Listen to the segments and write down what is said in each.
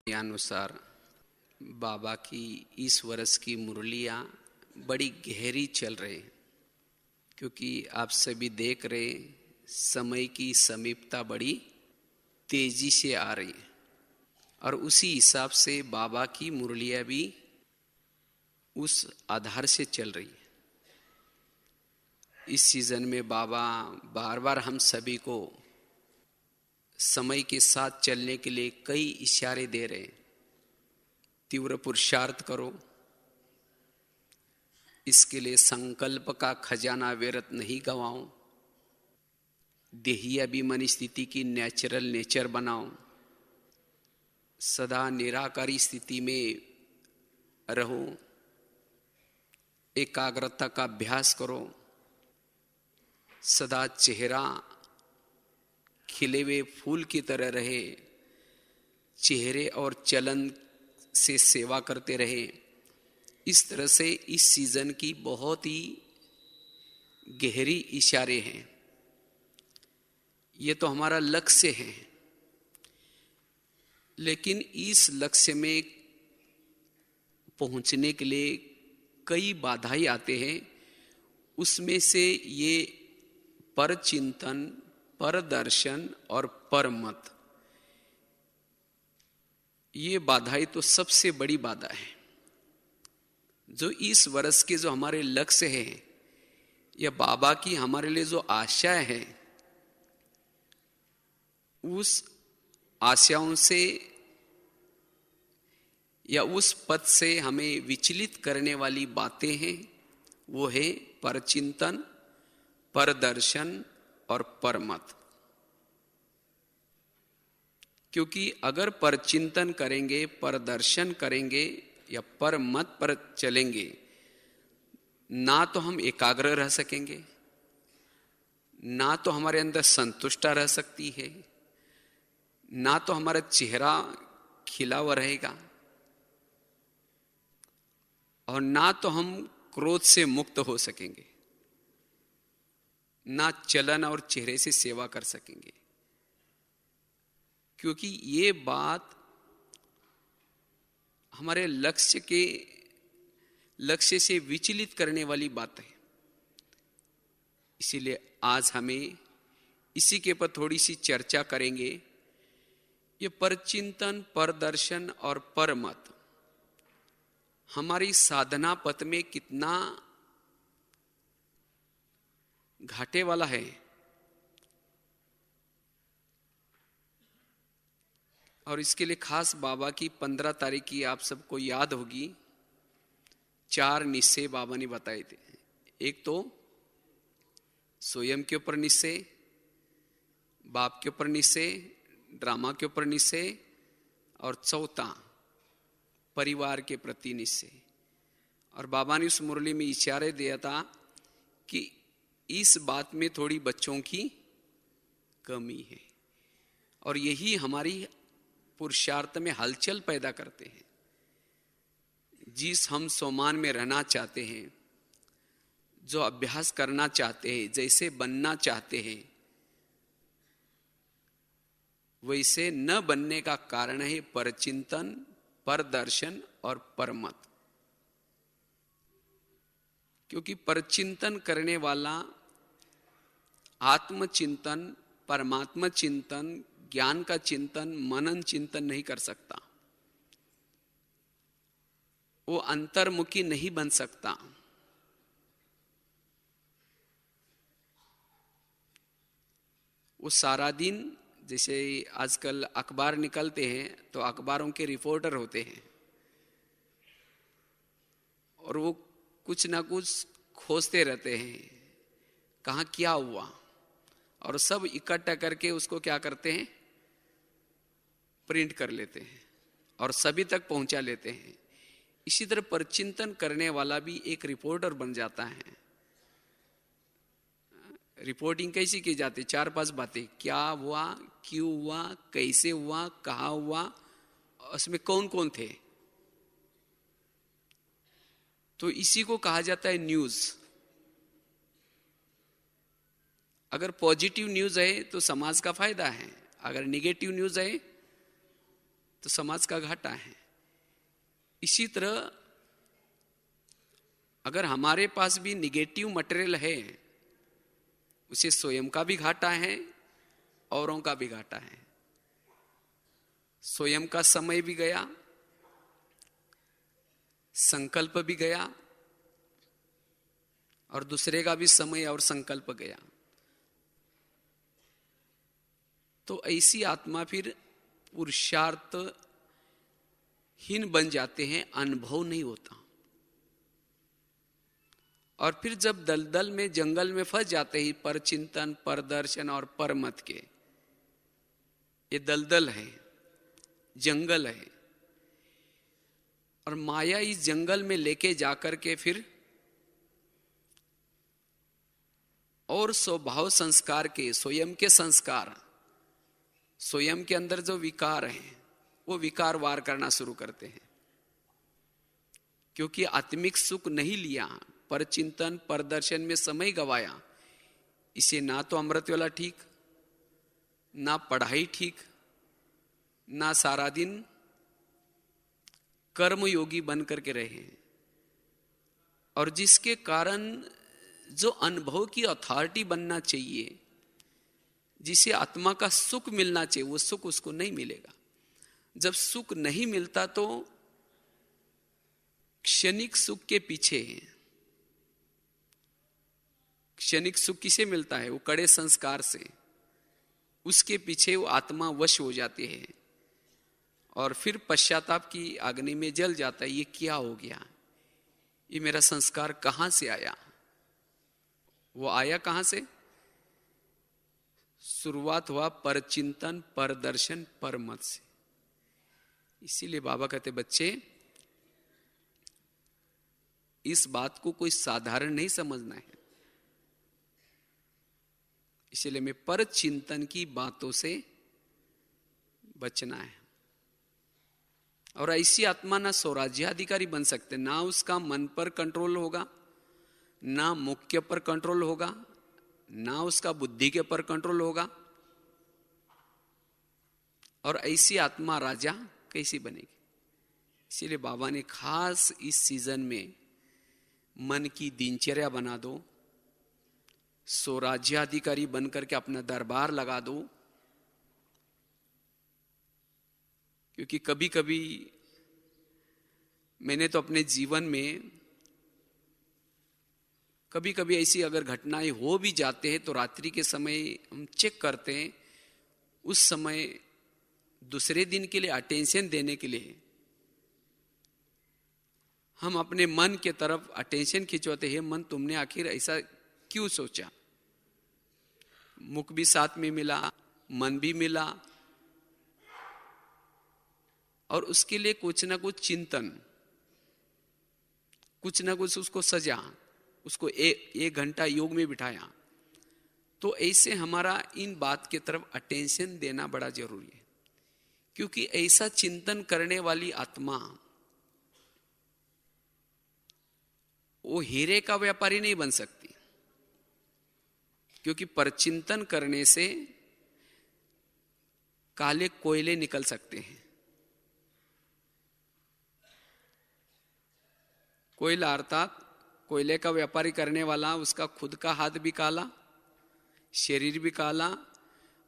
अनुसार बाबा की इस वर्ष की मुरलियाँ बड़ी गहरी चल रही, क्योंकि आप सभी देख रहे समय की समीपता बड़ी तेजी से आ रही है और उसी हिसाब से बाबा की मुरलियाँ भी उस आधार से चल रही है। इस सीजन में बाबा बार बार हम सभी को समय के साथ चलने के लिए कई इशारे दे रहे हैं। तीव्र पुरुषार्थ करो, इसके लिए संकल्प का खजाना व्यर्थ नहीं गवाओ, देही अभिमानी स्थिति की नेचुरल नेचर बनाओ, सदा निराकारी स्थिति में रहो, एकाग्रता का अभ्यास करो, सदा चेहरा खिले हुए फूल की तरह रहे, चेहरे और चलन से सेवा करते रहे। इस तरह से इस सीजन की बहुत ही गहरी इशारे हैं। ये तो हमारा लक्ष्य है, लेकिन इस लक्ष्य में पहुंचने के लिए कई बाधाएं आते हैं। उसमें से ये पर चिंतन, पर दर्शन और पर मत, ये बाधाएं तो सबसे बड़ी बाधा है। जो इस वर्ष के जो हमारे लक्ष्य है या बाबा की हमारे लिए जो आशा है, उस आशाओं से या उस पथ से हमें विचलित करने वाली बातें हैं। वो है परचिंतन, परदर्शन और परमत। क्योंकि अगर परचिंतन करेंगे, परदर्शन करेंगे या परमत पर चलेंगे, ना तो हम एकाग्र रह सकेंगे, ना तो हमारे अंदर संतुष्टता रह सकती है, ना तो हमारा चेहरा खिला हुआ रहेगा, और ना तो हम क्रोध से मुक्त हो सकेंगे, ना चलन और चेहरे से सेवा कर सकेंगे। क्योंकि ये बात हमारे लक्ष्य से विचलित करने वाली बात है। इसीलिए आज हमें इसी के ऊपर थोड़ी सी चर्चा करेंगे। ये परचिंतन, परदर्शन और परमत हमारी साधना पथ में कितना घाटे वाला है। और इसके लिए खास बाबा की 15 तारीख की आप सबको याद होगी, 4 निश्चय बाबा ने बताए थे। एक तो स्वयं के ऊपर निश्चय, बाप के ऊपर निश्चय, ड्रामा के ऊपर निश्चय, और चौथा परिवार के प्रति निश्चय। और बाबा ने उस मुरली में इशारे दिया था कि इस बात में थोड़ी बच्चों की कमी है, और यही हमारी पुरुषार्थ में हलचल पैदा करते हैं। जिस हम सोमान में रहना चाहते हैं, जो अभ्यास करना चाहते हैं, जैसे बनना चाहते हैं, वैसे न बनने का कारण है परचिंतन, परदर्शन और परमत। क्योंकि परचिंतन करने वाला आत्मचिंतन, परमात्मा चिंतन, ज्ञान का चिंतन, मनन चिंतन नहीं कर सकता। वो अंतर्मुखी नहीं बन सकता। वो सारा दिन, जैसे आजकल अखबार निकलते हैं तो अखबारों के रिपोर्टर होते हैं, और वो कुछ ना कुछ खोजते रहते हैं, कहाँ क्या हुआ, और सब इकट्ठा करके उसको क्या करते हैं, प्रिंट कर लेते हैं और सभी तक पहुंचा लेते हैं। इसी तरह परचिंतन करने वाला भी एक रिपोर्टर बन जाता है। रिपोर्टिंग कैसी की जाती? 4-5 बातें, क्या हुआ, क्यों हुआ, कैसे हुआ, कहाँ हुआ, उसमें कौन कौन थे। तो इसी को कहा जाता है न्यूज। अगर पॉजिटिव न्यूज है तो समाज का फायदा है, अगर निगेटिव न्यूज है तो समाज का घाटा है। इसी तरह अगर हमारे पास भी निगेटिव मटेरियल है, उसे स्वयं का भी घाटा है, औरों का भी घाटा है। स्वयं का समय भी गया, संकल्प भी गया, और दूसरे का भी समय और संकल्प गया। तो ऐसी आत्मा फिर पुरुषार्थ हीन बन जाते हैं, अनुभव नहीं होता। और फिर जब दलदल में, जंगल में फंस जाते हैं, पर चिंतन, पर दर्शन और पर मत के, ये दलदल है, जंगल है, और माया इस जंगल में लेके जाकर के फिर और स्वभाव संस्कार के, स्वयं के संस्कार, स्वयं के अंदर जो विकार हैं, वो विकार वार करना शुरू करते हैं। क्योंकि आत्मिक सुख नहीं लिया, पर चिंतन, पर दर्शन में समय गवाया, इसे ना तो अमृत वाला ठीक, ना पढ़ाई ठीक, ना सारा दिन कर्मयोगी बन करके रहे। और जिसके कारण जो अनुभव की अथॉरिटी बनना चाहिए, जिसे आत्मा का सुख मिलना चाहिए, वो सुख उसको नहीं मिलेगा। जब सुख नहीं मिलता तो क्षणिक सुख के पीछे, क्षणिक सुख किसे मिलता है? वो कड़े संस्कार से, उसके पीछे वो आत्मा वश हो जाती है, और फिर पश्चाताप की अग्नि में जल जाता है। ये क्या हो गया? ये मेरा संस्कार कहां से आया? वो आया कहां से? शुरुआत हुआ पर चिंतन, पर दर्शन, पर मत से। इसीलिए बाबा कहते, बच्चे इस बात को कोई साधारण नहीं समझना है। इसलिए मैं पर चिंतन की बातों से बचना है। और ऐसी आत्मा ना स्वराज्याधिकारी बन सकते, ना उसका मन पर कंट्रोल होगा, ना मुख्य पर कंट्रोल होगा, ना उसका बुद्धि के पर कंट्रोल होगा। और ऐसी आत्मा राजा कैसी बनेगी? इसीलिए बाबा ने खास इस सीजन में मन की दिनचर्या बना दो, स्वराज्याधिकारी बनकर के अपना दरबार लगा दो। क्योंकि कभी कभी मैंने तो अपने जीवन में कभी कभी ऐसी अगर घटनाएं हो भी जाते हैं, तो रात्रि के समय हम चेक करते हैं, उस समय दूसरे दिन के लिए अटेंशन देने के लिए हम अपने मन के तरफ अटेंशन खिंचवाते हैं। मन, तुमने आखिर ऐसा क्यों सोचा? मुख भी साथ में मिला, मन भी मिला, और उसके लिए कुछ ना कुछ चिंतन, कुछ ना कुछ उसको सजा, उसको एक घंटा योग में बिठाया। तो ऐसे हमारा इन बात की तरफ अटेंशन देना बड़ा जरूरी है। क्योंकि ऐसा चिंतन करने वाली आत्मा वो हीरे का व्यापारी नहीं बन सकती। क्योंकि परचिंतन करने से काले कोयले निकल सकते हैं। कोयला अर्थात कोयले का व्यापारी करने वाला, उसका खुद का हाथ भी काला, शरीर भी काला,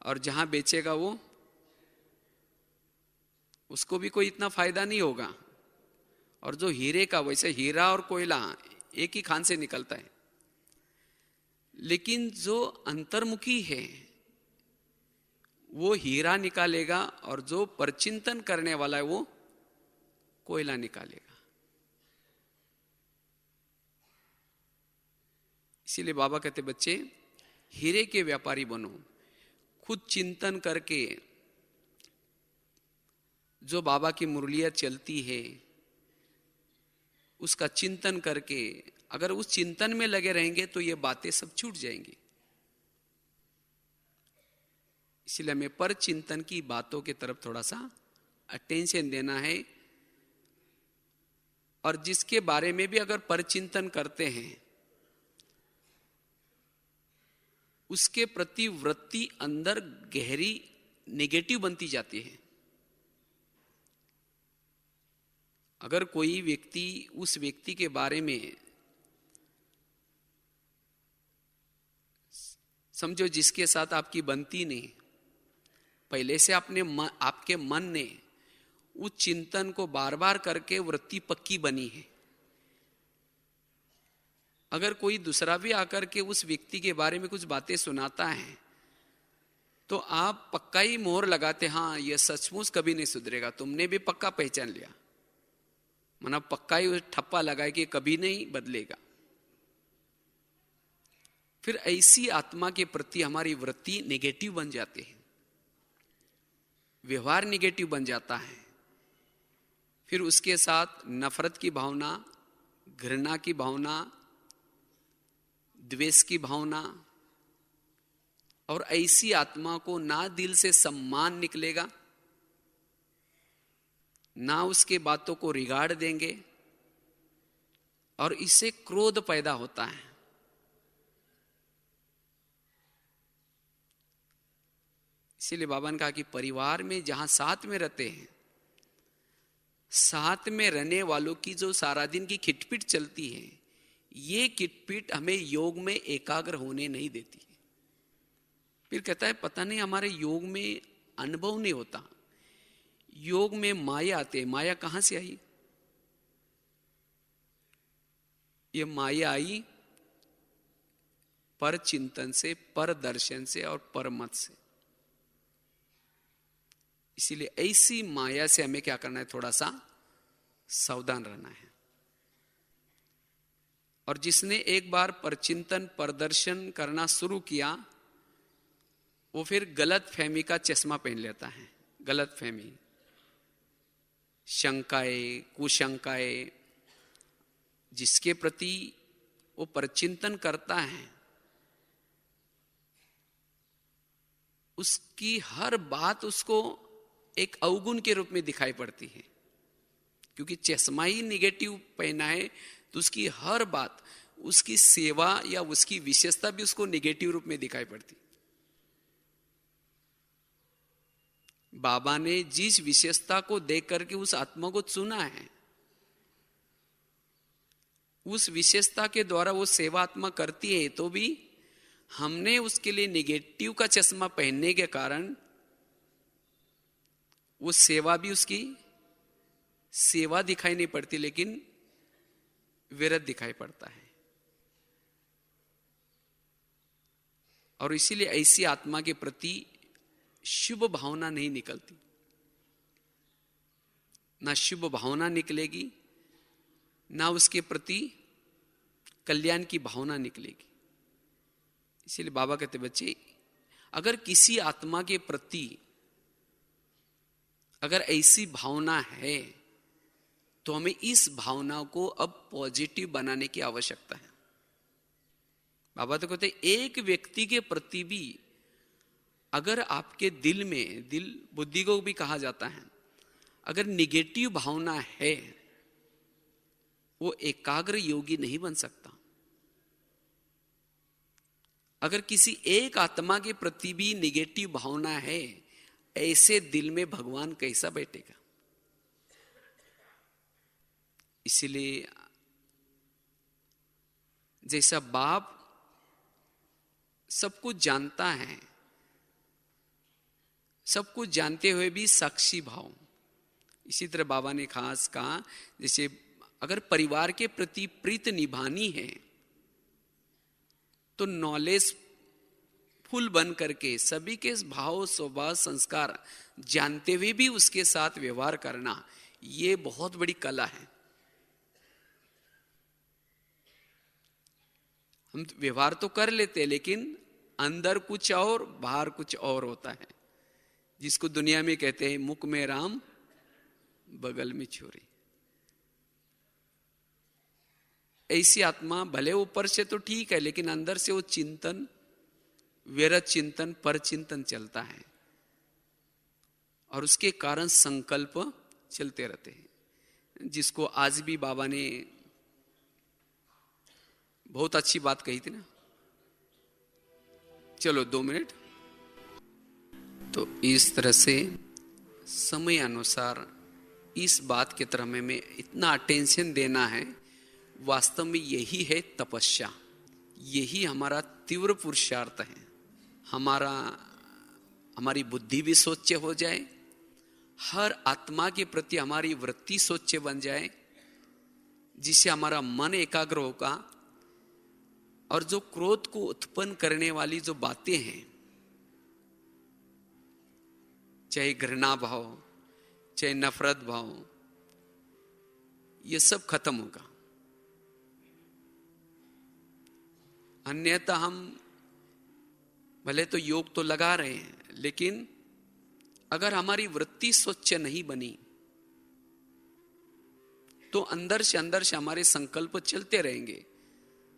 और जहां बेचेगा वो, उसको भी कोई इतना फायदा नहीं होगा। और जो हीरे का, वैसे हीरा और कोयला एक ही खान से निकलता है। लेकिन जो अंतर्मुखी है वो हीरा निकालेगा, और जो परचिंतन करने वाला है वो कोयला निकालेगा। इसीलिए बाबा कहते, बच्चे हीरे के व्यापारी बनो। खुद चिंतन करके जो बाबा की मुरलियां चलती है, उसका चिंतन करके अगर उस चिंतन में लगे रहेंगे तो ये बातें सब छूट जाएंगी। इसलिए हमें पर चिंतन की बातों की तरफ थोड़ा सा अटेंशन देना है। और जिसके बारे में भी अगर पर चिंतन करते हैं, उसके प्रति वृत्ति अंदर गहरी नेगेटिव बनती जाती है। अगर कोई व्यक्ति उस व्यक्ति के बारे में, समझो जिसके साथ आपकी बनती नहीं, पहले से आपके मन ने उस चिंतन को बार बार करके वृत्ति पक्की बनी है, अगर कोई दूसरा भी आकर के उस व्यक्ति के बारे में कुछ बातें सुनाता है तो आप पक्का ही मोहर लगाते, हाँ यह सचमुच कभी नहीं सुधरेगा, तुमने भी पक्का पहचान लिया, माना पक्का ही ठप्पा लगाए कि कभी नहीं बदलेगा। फिर ऐसी आत्मा के प्रति हमारी वृत्ति नेगेटिव बन जाती है, व्यवहार नेगेटिव बन जाता है। फिर उसके साथ नफरत की भावना, घृणा की भावना, द्वेष की भावना, और ऐसी आत्मा को ना दिल से सम्मान निकलेगा, ना उसके बातों को रिगार्ड देंगे, और इससे क्रोध पैदा होता है। इसीलिए बाबा ने कहा कि परिवार में जहां साथ में रहते हैं, साथ में रहने वालों की जो सारा दिन की खिटपिट चलती है, ये खिटपिट हमें योग में एकाग्र होने नहीं देती। फिर कहता है पता नहीं हमारे योग में अनुभव नहीं होता, योग में माया आते, माया कहां से आई? ये माया आई पर चिंतन से, पर दर्शन से और पर मत से। इसीलिए ऐसी माया से हमें क्या करना है, थोड़ा सा सावधान रहना है। और जिसने एक बार परचिंतन प्रदर्शन करना शुरू किया, वो फिर गलत फहमी का चश्मा पहन लेता है। गलत फहमी, शंकाएं, कुशंकाएं, जिसके प्रति वो परचिंतन करता है उसकी हर बात उसको एक अवगुण के रूप में दिखाई पड़ती है, क्योंकि चश्मा ही निगेटिव पहना है, तो उसकी हर बात, उसकी सेवा या उसकी विशेषता भी उसको निगेटिव रूप में दिखाई पड़ती। बाबा ने जिस विशेषता को देख करके उस आत्मा को चुना है, उस विशेषता के द्वारा वो सेवा आत्मा करती है, तो भी हमने उसके लिए निगेटिव का चश्मा पहनने के कारण वो सेवा भी उसकी सेवा दिखाई नहीं पड़ती, लेकिन विरत दिखाई पड़ता है। और इसीलिए ऐसी आत्मा के प्रति शुभ भावना नहीं निकलती, ना शुभ भावना निकलेगी, ना उसके प्रति कल्याण की भावना निकलेगी। इसीलिए बाबा कहते बच्चे, अगर किसी आत्मा के प्रति अगर ऐसी भावना है तो हमें इस भावना को अब पॉजिटिव बनाने की आवश्यकता है। बाबा तो कहते एक व्यक्ति के प्रति भी अगर आपके दिल में, दिल बुद्धि को भी कहा जाता है, अगर निगेटिव भावना है, वो एकाग्र योगी नहीं बन सकता। अगर किसी एक आत्मा के प्रति भी निगेटिव भावना है, ऐसे दिल में भगवान कैसा बैठेगा? इसलिए जैसा बाप सब कुछ जानता है, सब कुछ जानते हुए भी साक्षी भाव, इसी तरह बाबा ने खास कहा, जैसे अगर परिवार के प्रति प्रीत निभानी है तो नॉलेज फुल बन करके सभी के भाव, स्वभाव, संस्कार जानते हुए भी उसके साथ व्यवहार करना, ये बहुत बड़ी कला है। हम व्यवहार तो कर लेते हैं, लेकिन अंदर कुछ और बाहर कुछ और होता है, जिसको दुनिया में कहते हैं मुख में राम बगल में छोरी। ऐसी आत्मा भले ऊपर से तो ठीक है, लेकिन अंदर से वो चिंतन, विरत चिंतन, पर चिंतन चलता है, और उसके कारण संकल्प चलते रहते हैं। जिसको आज भी बाबा ने बहुत अच्छी बात कही थी ना, चलो 2 मिनट, तो इस तरह से समय अनुसार इस बात की तरफ में इतना अटेंशन देना है। वास्तव में यही है तपस्या, यही हमारा तीव्र पुरुषार्थ है। हमारी बुद्धि भी सोच्य हो जाए, हर आत्मा के प्रति हमारी वृत्ति सोच्य बन जाए, जिससे हमारा मन एकाग्र होगा। और जो क्रोध को उत्पन्न करने वाली जो बातें हैं, चाहे घृणा भाव, चाहे नफरत भाव, ये सब खत्म होगा। अन्यथा हम भले तो योग तो लगा रहे हैं, लेकिन अगर हमारी वृत्ति स्वच्छ नहीं बनी तो अंदर से हमारे संकल्प चलते रहेंगे,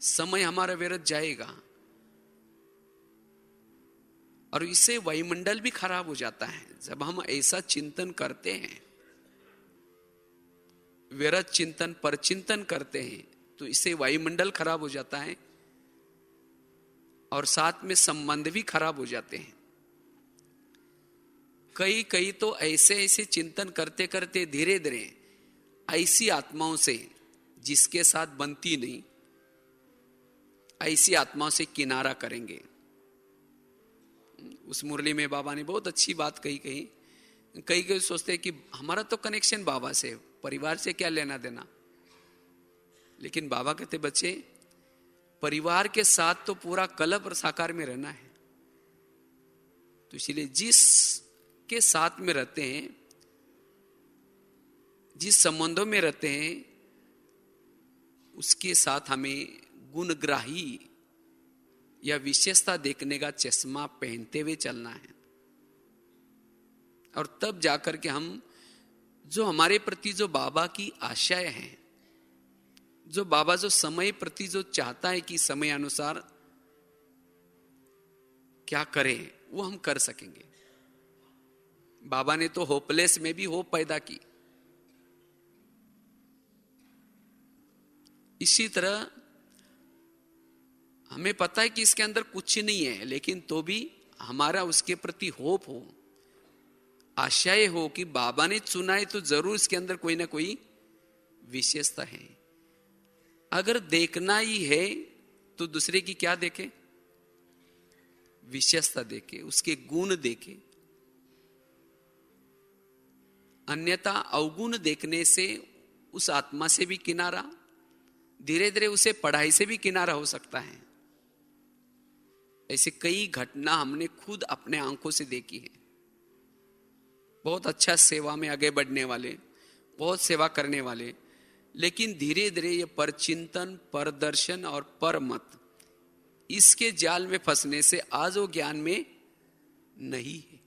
समय हमारा व्यर्थ जाएगा और इससे वायुमंडल भी खराब हो जाता है। जब हम ऐसा चिंतन करते हैं, व्यर्थ चिंतन पर चिंतन करते हैं, तो इससे वायुमंडल खराब हो जाता है और साथ में संबंध भी खराब हो जाते हैं। कई तो ऐसे चिंतन करते करते धीरे धीरे ऐसी आत्माओं से जिसके साथ बनती नहीं, ऐसी आत्माओं से किनारा करेंगे। उस मुरली में बाबा ने बहुत अच्छी बात कही। कई सोचते हैं कि हमारा तो कनेक्शन बाबा से, परिवार से क्या लेना देना। लेकिन बाबा कहते बच्चे, परिवार के साथ तो पूरा कल्प और साकार में रहना है। तो इसलिए जिसके साथ में रहते हैं, जिस संबंधों में रहते हैं, उसके साथ हमें गुणग्राही या विशेषता देखने का चश्मा पहनते हुए चलना है। और तब जाकर के हम जो हमारे प्रति जो बाबा की आशाएं हैं, जो बाबा जो समय प्रति जो चाहता है कि समय अनुसार क्या करें, वो हम कर सकेंगे। बाबा ने तो होपलेस में भी होप पैदा की। इसी तरह हमें पता है कि इसके अंदर कुछ नहीं है, लेकिन तो भी हमारा उसके प्रति होप हो, आशाएं हो कि बाबा ने चुना है तो जरूर इसके अंदर कोई ना कोई विशेषता है। अगर देखना ही है तो दूसरे की क्या देखे? विशेषता देखे, उसके गुण देखे। अन्यथा अवगुण देखने से उस आत्मा से भी किनारा, धीरे धीरे उसे पढ़ाई से भी किनारा हो सकता है। ऐसे कई घटना हमने खुद अपने आंखों से देखी है। बहुत अच्छा सेवा में आगे बढ़ने वाले, बहुत सेवा करने वाले, लेकिन धीरे धीरे ये परचिंतन, परदर्शन और परमत, इसके जाल में फंसने से आज वो ज्ञान में नहीं है।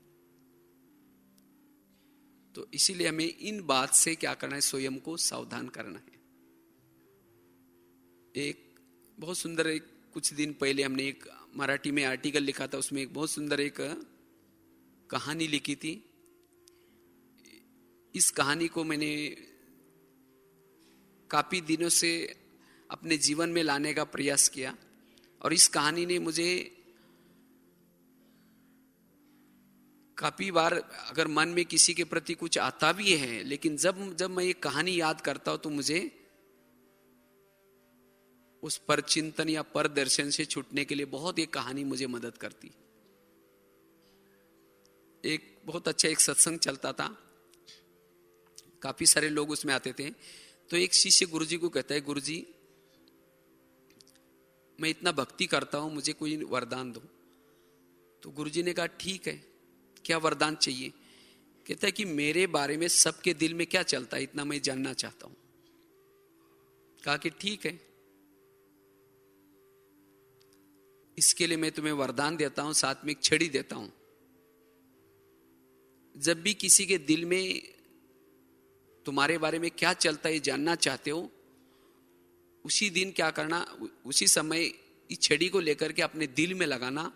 तो इसीलिए हमें इन बात से क्या करना है, स्वयं को सावधान करना है। एक बहुत सुंदर, कुछ दिन पहले हमने एक मराठी में आर्टिकल लिखा था, उसमें एक बहुत सुंदर एक कहानी लिखी थी। इस कहानी को मैंने काफी दिनों से अपने जीवन में लाने का प्रयास किया और इस कहानी ने मुझे काफी बार, अगर मन में किसी के प्रति कुछ आता भी है, लेकिन जब मैं ये कहानी याद करता हूं तो मुझे उस परचिंतन या परदर्शन से छूटने के लिए बहुत ये कहानी मुझे मदद करती। एक बहुत अच्छा एक सत्संग चलता था, काफी सारे लोग उसमें आते थे। तो एक शिष्य गुरुजी को कहता है, गुरुजी मैं इतना भक्ति करता हूं, मुझे कोई वरदान दो। तो गुरुजी ने कहा ठीक है, क्या वरदान चाहिए? कहता है कि मेरे बारे में सबके दिल में क्या चलता है, इतना मैं जानना चाहता हूं। कहा कि ठीक है, इसके लिए मैं तुम्हें वरदान देता हूं, साथ में एक छड़ी देता हूं। जब भी किसी के दिल में तुम्हारे बारे में क्या चलता है जानना चाहते हो, उसी दिन क्या करना, उसी समय इस छड़ी को लेकर के अपने दिल में लगाना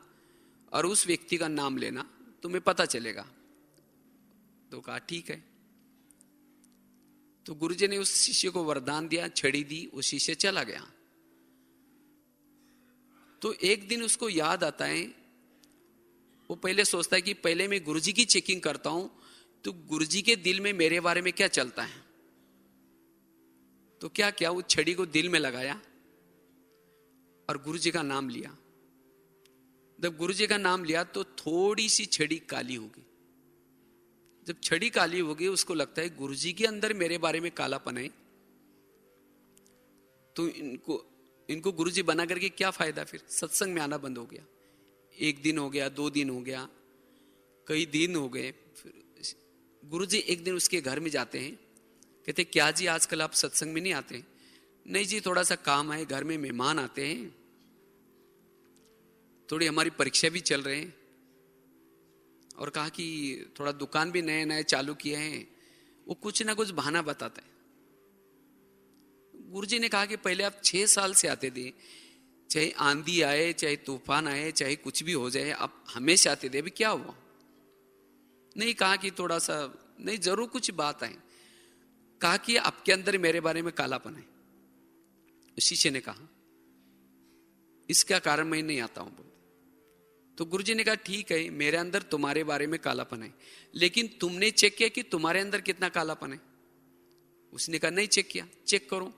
और उस व्यक्ति का नाम लेना, तुम्हें पता चलेगा। तो कहा ठीक है। तो गुरुजी ने उस शिष्य को वरदान दिया, छड़ी दी, वो शिष्य चला गया। तो एक दिन उसको याद आता है, वो पहले सोचता है कि पहले मैं गुरुजी की चेकिंग करता हूं, तो गुरुजी के दिल में मेरे बारे में क्या चलता है। तो क्या क्या, वो छड़ी को दिल में लगाया और गुरुजी का नाम लिया। जब गुरुजी का नाम लिया तो थोड़ी सी छड़ी काली हो गई। जब छड़ी काली हो गई, उसको लगता है गुरुजी के अंदर मेरे बारे में कालापन है, तो इनको गुरुजी बना करके क्या फायदा। फिर सत्संग में आना बंद हो गया। 1 दिन हो गया, 2 दिन हो गया, कई दिन हो गए। फिर गुरुजी एक दिन उसके घर में जाते हैं, कहते क्या जी आजकल आप सत्संग में नहीं आते। नहीं जी, थोड़ा सा काम है, घर में मेहमान आते हैं, थोड़ी हमारी परीक्षा भी चल रहे हैं, और कहा कि थोड़ा दुकान भी नए नए चालू किए हैं। वो कुछ ना कुछ बहाना बताता है। गुरुजी ने कहा कि पहले आप 6 साल से आते थे, चाहे आंधी आए, चाहे तूफान आए, चाहे कुछ भी हो जाए, आप हमेशा आते थे, अभी क्या हुआ। नहीं, कहा कि थोड़ा सा, नहीं जरूर कुछ बात है। कहा कि आपके अंदर मेरे बारे में कालापन है। शिष्य ने कहा इसका कारण मैं नहीं आता हूं। तो गुरुजी ने कहा ठीक है, मेरे अंदर तुम्हारे बारे में कालापन है, लेकिन तुमने चेक किया कि तुम्हारे अंदर कितना कालापन है। उसने कहा नहीं चेक किया, चेक करो।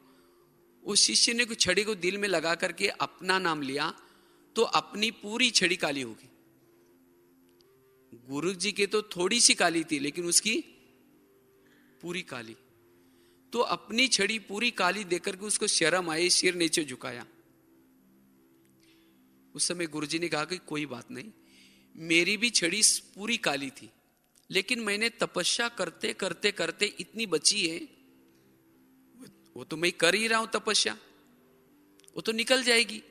उस शिष्य ने छड़ी को दिल में लगा करके अपना नाम लिया, तो अपनी पूरी छड़ी काली हो गई। गुरुजी के तो थोड़ी सी काली थी, लेकिन उसकी पूरी काली। तो अपनी छड़ी पूरी काली देकर के उसको शर्म आई, सिर नीचे झुकाया। उस समय गुरुजी ने कहा कि कोई बात नहीं, मेरी भी छड़ी पूरी काली थी, लेकिन मैंने तपस्या करते करते करते इतनी बची है, वो तो मैं कर ही रहा हूं तपस्या, वो तो निकल जाएगी।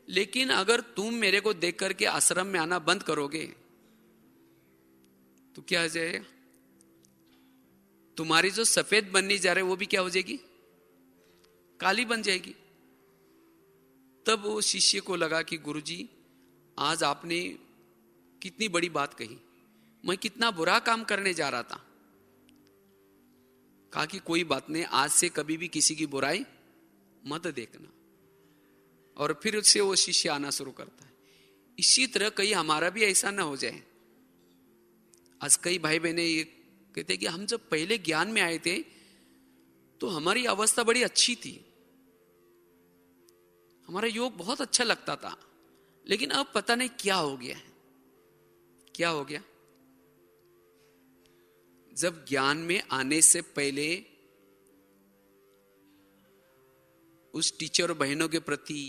लेकिन अगर तुम मेरे को देख करके आश्रम में आना बंद करोगे तो क्या हो जाएगा, तुम्हारी जो सफेद बनने जा रहे वो भी क्या हो जाएगी, काली बन जाएगी। तब वो शिष्य को लगा कि गुरुजी आज आपने कितनी बड़ी बात कही, मैं कितना बुरा काम करने जा रहा था। कहा कि कोई बात नहीं, आज से कभी भी किसी की बुराई मत देखना। और फिर उससे वो शिष्य आना शुरू करता है। इसी तरह कहीं हमारा भी ऐसा ना हो जाए। आज कई भाई बहने ये कहते कि हम जब पहले ज्ञान में आए थे तो हमारी अवस्था बड़ी अच्छी थी, हमारा योग बहुत अच्छा लगता था, लेकिन अब पता नहीं क्या हो गया है। क्या हो गया? जब ज्ञान में आने से पहले उस टीचर बहनों के प्रति,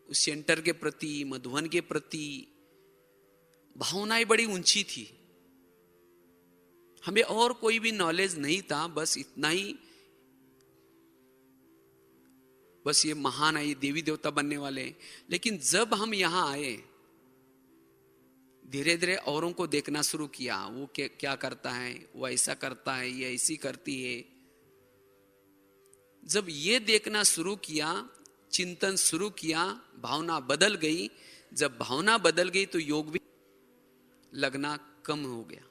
उस सेंटर के प्रति, मधुबन के प्रति भावनाएं बड़ी ऊंची थी। हमें और कोई भी नॉलेज नहीं था, बस इतना ही, बस ये महान है, ये देवी देवता बनने वाले हैं। लेकिन जब हम यहां आए, धीरे धीरे औरों को देखना शुरू किया, वो क्या करता है, वो ऐसा करता है, ये ऐसी करती है। जब ये देखना शुरू किया, चिंतन शुरू किया, भावना बदल गई। जब भावना बदल गई तो योग भी लगना कम हो गया।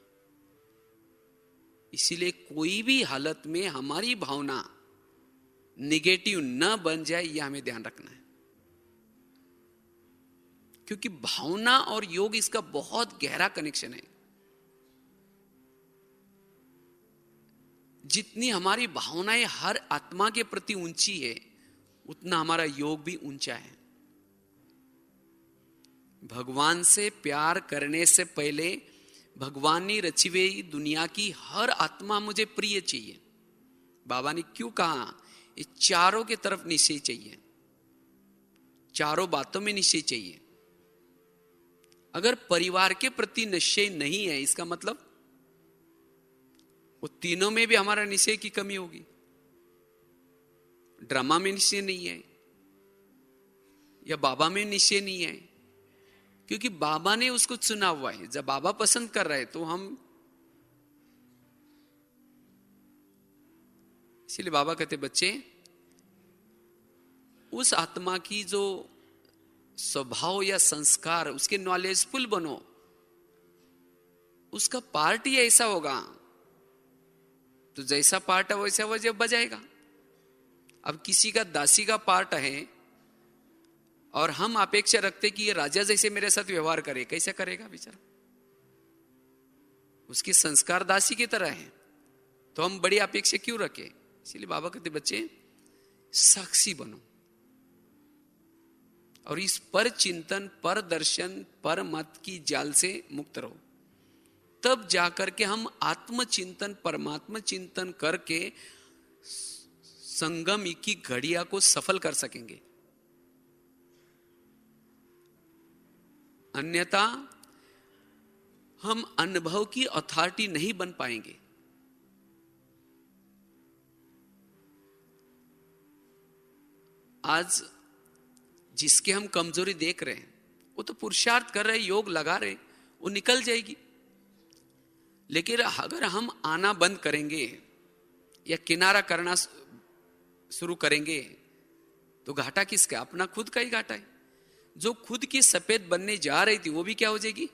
इसीलिए कोई भी हालत में हमारी भावना निगेटिव न बन जाए, यह हमें ध्यान रखना है। क्योंकि भावना और योग इसका बहुत गहरा कनेक्शन है। जितनी हमारी भावनाएं हर आत्मा के प्रति ऊंची है, उतना हमारा योग भी ऊंचा है। भगवान से प्यार करने से पहले भगवान ने रची हुई दुनिया की हर आत्मा मुझे प्रिय चाहिए। बाबा ने क्यों कहा? ये चारों के तरफ निश्चय चाहिए, चारों बातों में निश्चय चाहिए। अगर परिवार के प्रति निश्चय नहीं है, इसका मतलब वो तीनों में भी हमारा निश्चय की कमी होगी। ड्रामा में निश्चय नहीं है, या बाबा में निश्चय नहीं है, क्योंकि बाबा ने उसको चुना हुआ है। जब बाबा पसंद कर रहे तो हम, इसलिए बाबा कहते बच्चे, उस आत्मा की जो स्वभाव या संस्कार, उसके नॉलेजफुल बनो, उसका पार्ट ही ऐसा होगा तो जैसा पार्ट है वैसा वो जब बजाएगा। अब किसी का दासी का पार्ट है और हम अपेक्षा रखते कि ये राजा जैसे मेरे साथ व्यवहार करे, कैसे करेगा बेचारा? उसकी संस्कार दासी की तरह है, तो हम बड़ी अपेक्षा क्यों रखें? इसलिए बाबा कहते बच्चे साक्षी बनो और इस पर चिंतन, पर दर्शन, पर मत की जाल से मुक्त रहो। तब जाकर के हम आत्मचिंतन, परमात्मा चिंतन करके संगम की घड़िया को सफल कर सकेंगे। अन्यथा हम अनुभव की अथॉरिटी नहीं बन पाएंगे। आज जिसके हम कमजोरी देख रहे हैं, वो तो पुरुषार्थ कर रहे, योग लगा रहे, वो निकल जाएगी। लेकिन अगर हम आना बंद करेंगे या किनारा करना शुरू करेंगे तो घाटा किसका? अपना खुद का ही घाटा है। जो खुद की सफेद बनने जा रही थी वो भी क्या हो जाएगी?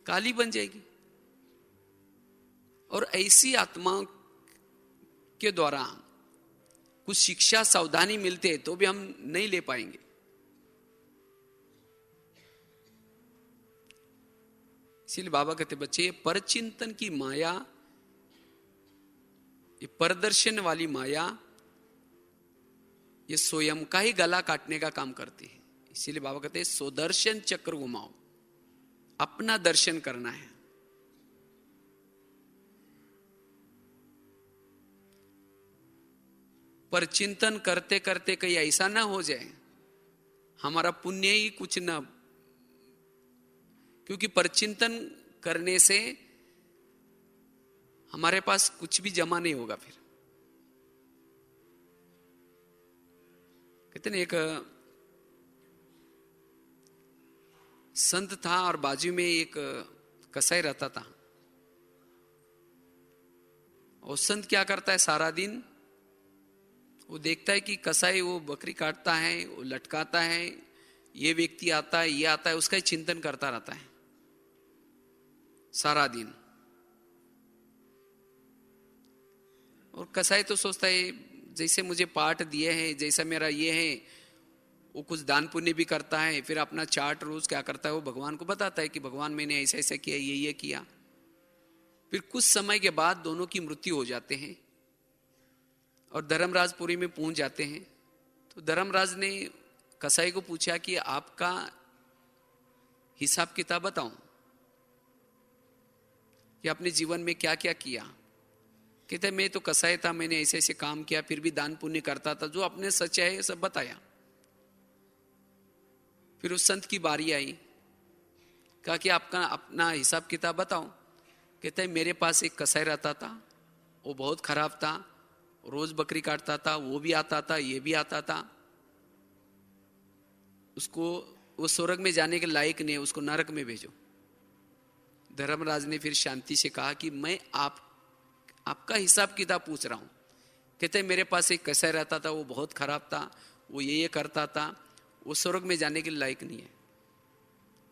काली बन जाएगी। और ऐसी आत्मा के द्वारा कुछ शिक्षा, सावधानी मिलते तो भी हम नहीं ले पाएंगे। इसीलिए बाबा कहते बच्चे, ये परचिंतन की माया, ये परदर्शन वाली माया, ये स्वयं का ही गला काटने का काम करती है। इसीलिए बाबा कहते हैं स्वदर्शन चक्र घुमाओ, अपना दर्शन करना है। पर चिंतन करते करते कहीं ऐसा ना हो जाए हमारा पुण्य ही कुछ ना, क्योंकि परचिंतन करने से हमारे पास कुछ भी जमा नहीं होगा। फिर कहते ना, एक संत था और बाजू में एक कसाई रहता था। और संत क्या करता है, सारा दिन वो देखता है कि कसाई वो बकरी काटता है, वो लटकाता है, ये व्यक्ति आता है, ये आता है, उसका ही चिंतन करता रहता है सारा दिन। और कसाई तो सोचता है जैसे मुझे पाठ दिए हैं, जैसा मेरा ये है, वो कुछ दान पुण्य भी करता है, फिर अपना चार्ट रोज क्या करता है, वो भगवान को बताता है कि भगवान मैंने ऐसा ऐसा किया, ये किया। फिर कुछ समय के बाद दोनों की मृत्यु हो जाते हैं और धर्मराजपुरी में पहुंच जाते हैं। तो धर्मराज ने कसाई को पूछा कि आपका हिसाब किताब बताऊं कि आपने जीवन में क्या क्या किया। कहते मैं तो कसाई था, मैंने ऐसे ऐसे काम किया, फिर भी दान पुण्य करता था, जो आपने सच है सब बताया। फिर उस संत की बारी आई, कहा कि आपका अपना हिसाब किताब बताओ। कहते मेरे पास एक कसाई रहता था, वो बहुत खराब था, रोज बकरी काटता था, वो भी आता था, ये भी आता था, उसको वो स्वर्ग में जाने के लायक नहीं है, उसको नरक में भेजो। धर्मराज ने फिर शांति से कहा कि मैं आपका हिसाब किताब पूछ रहा हूं। कहते मेरे पास एक कसाई रहता था, वो बहुत खराब था, वो ये करता था, वो स्वर्ग में जाने के लायक नहीं है।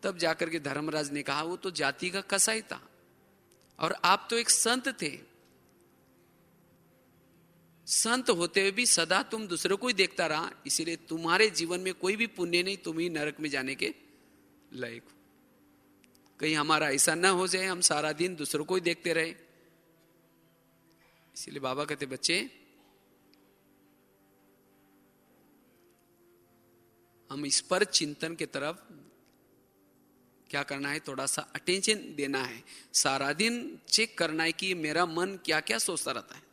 तब जाकर के धर्मराज ने कहा वो तो जाति का कसाई था और आप तो एक संत थे। संत होते हुए भी सदा तुम दूसरों को ही देखता रहा, इसीलिए तुम्हारे जीवन में कोई भी पुण्य नहीं, तुम ही नरक में जाने के लायक हो। कहीं हमारा ऐसा ना हो जाए हम सारा दिन दूसरों को ही देखते रहे। इसीलिए बाबा कहते बच्चे हम इस पर चिंतन के तरफ क्या करना है, थोड़ा सा अटेंशन देना है। सारा दिन चेक करना है कि मेरा मन क्या क्या सोचता रहता है।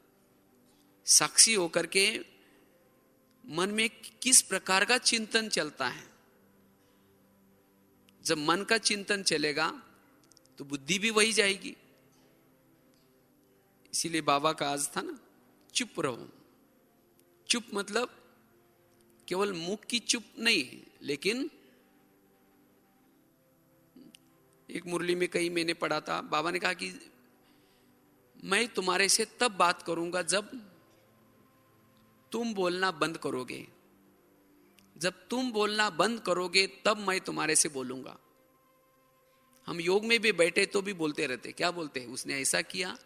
साक्षी होकर के मन में किस प्रकार का चिंतन चलता है। जब मन का चिंतन चलेगा तो बुद्धि भी वही जाएगी। इसीलिए बाबा का आज था ना, चुप रहो। चुप मतलब केवल मुख की चुप नहीं, लेकिन एक मुरली में कहीं मैंने पढ़ा था, बाबा ने कहा कि मैं तुम्हारे से तब बात करूंगा जब तुम बोलना बंद करोगे। जब तुम बोलना बंद करोगे तब मैं तुम्हारे से बोलूंगा। हम योग में भी बैठे तो भी बोलते रहते, क्या बोलते हैं, उसने ऐसा किया,